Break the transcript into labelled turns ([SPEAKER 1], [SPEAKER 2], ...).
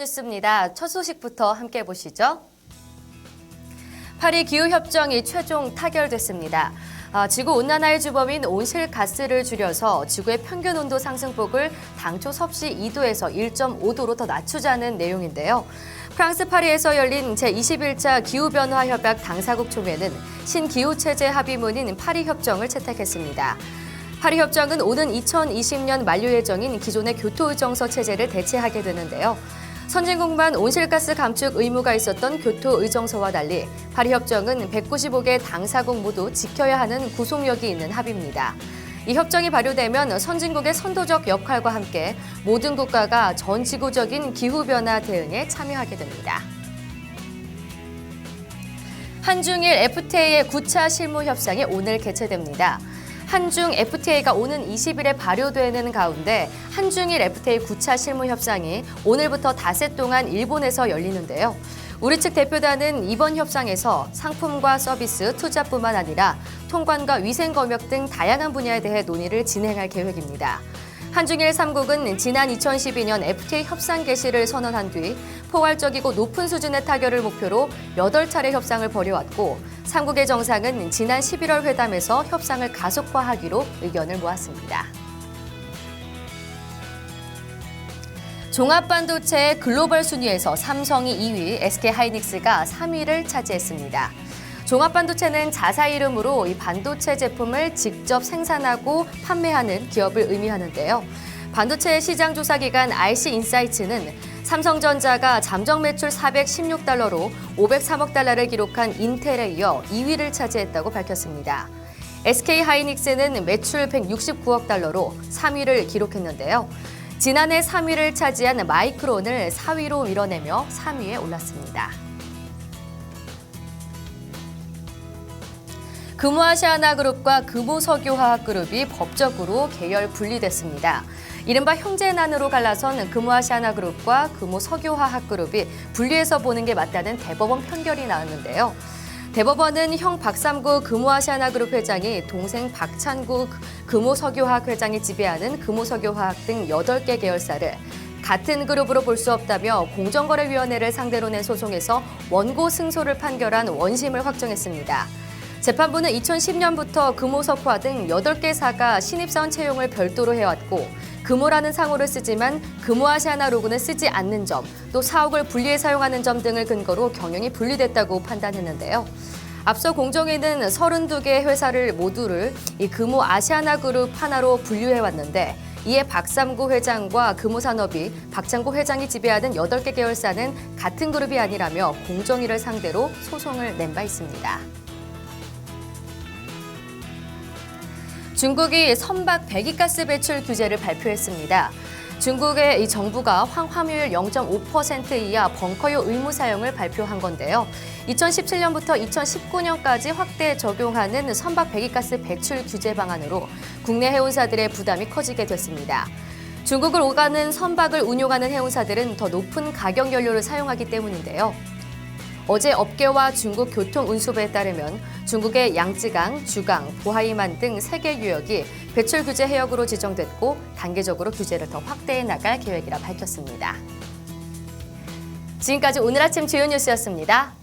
[SPEAKER 1] 뉴스입니다. 첫 소식부터 함께 보시죠. 파리 기후협정이 최종 타결됐습니다. 지구온난화의 주범인 온실가스를 줄여서 지구의 평균 온도 상승폭을 당초 섭씨 2도에서 1.5도로 더 낮추자는 내용인데요. 프랑스 파리에서 열린 제21차 기후변화 협약 당사국 총회는 신기후체제 합의문인 파리협정을 채택했습니다. 파리협정은 오는 2020년 만료 예정인 기존의 교토의정서 체제를 대체하게 되는데요. 선진국만 온실가스 감축 의무가 있었던 교토의정서와 달리 파리협정은 195개 당사국 모두 지켜야 하는 구속력이 있는 합의입니다. 이 협정이 발효되면 선진국의 선도적 역할과 함께 모든 국가가 전 지구적인 기후변화 대응에 참여하게 됩니다. 한중일 FTA의 9차 실무 협상이 오늘 개최됩니다. 한중 FTA가 오는 20일에 발효되는 가운데 한중일 FTA 9차 실무 협상이 오늘부터 닷새 동안 일본에서 열리는데요. 우리 측 대표단은 이번 협상에서 상품과 서비스, 투자뿐만 아니라 통관과 위생 검역 등 다양한 분야에 대해 논의를 진행할 계획입니다. 한중일 3국은 지난 2012년 FTA 협상 개시를 선언한 뒤 포괄적이고 높은 수준의 타결을 목표로 8차례 협상을 벌여왔고 3국의 정상은 지난 11월 회담에서 협상을 가속화하기로 의견을 모았습니다. 종합반도체 글로벌 순위에서 삼성이 2위, SK하이닉스가 3위를 차지했습니다. 종합반도체는 자사 이름으로 이 반도체 제품을 직접 생산하고 판매하는 기업을 의미하는데요. 반도체 시장 조사 기관 RC인사이츠는 삼성전자가 잠정 매출 416달러로 503억 달러를 기록한 인텔에 이어 2위를 차지했다고 밝혔습니다. SK하이닉스는 매출 169억 달러로 3위를 기록했는데요. 지난해 3위를 차지한 마이크론을 4위로 밀어내며 3위에 올랐습니다. 금호아시아나그룹과 금호석유화학그룹이 법적으로 계열 분리됐습니다. 이른바 형제난으로 갈라선 금호아시아나그룹과 금호석유화학그룹이 분리해서 보는 게 맞다는 대법원 판결이 나왔는데요. 대법원은 형 박삼구 금호아시아나그룹 회장이 동생 박찬구 금호석유화학 회장이 지배하는 금호석유화학 등 8개 계열사를 같은 그룹으로 볼 수 없다며 공정거래위원회를 상대로 낸 소송에서 원고 승소를 판결한 원심을 확정했습니다. 재판부는 2010년부터 금호석화 등 8개사가 신입사원 채용을 별도로 해왔고 금호라는 상호를 쓰지만 금호아시아나 로고는 쓰지 않는 점, 또 사옥을 분리해 사용하는 점 등을 근거로 경영이 분리됐다고 판단했는데요. 앞서 공정위는 32개 회사를 모두를 이 금호아시아나 그룹 하나로 분류해왔는데 이에 박삼구 회장과 금호산업이 박창구 회장이 지배하는 8개 계열사는 같은 그룹이 아니라며 공정위를 상대로 소송을 낸 바 있습니다. 중국이 선박 배기가스 배출 규제를 발표했습니다. 중국의 이 정부가 황화물 0.5% 이하 벙커유 의무 사용을 발표한 건데요. 2017년부터 2019년까지 확대 적용하는 선박 배기가스 배출 규제 방안으로 국내 해운사들의 부담이 커지게 됐습니다. 중국을 오가는 선박을 운용하는 해운사들은 더 높은 가격 연료를 사용하기 때문인데요. 어제 업계와 중국 교통운수부에 따르면 중국의 양쯔강, 주강, 보하이만 등 3개 유역이 배출 규제 해역으로 지정됐고 단계적으로 규제를 더 확대해 나갈 계획이라 밝혔습니다. 지금까지 오늘 아침 주요 뉴스였습니다.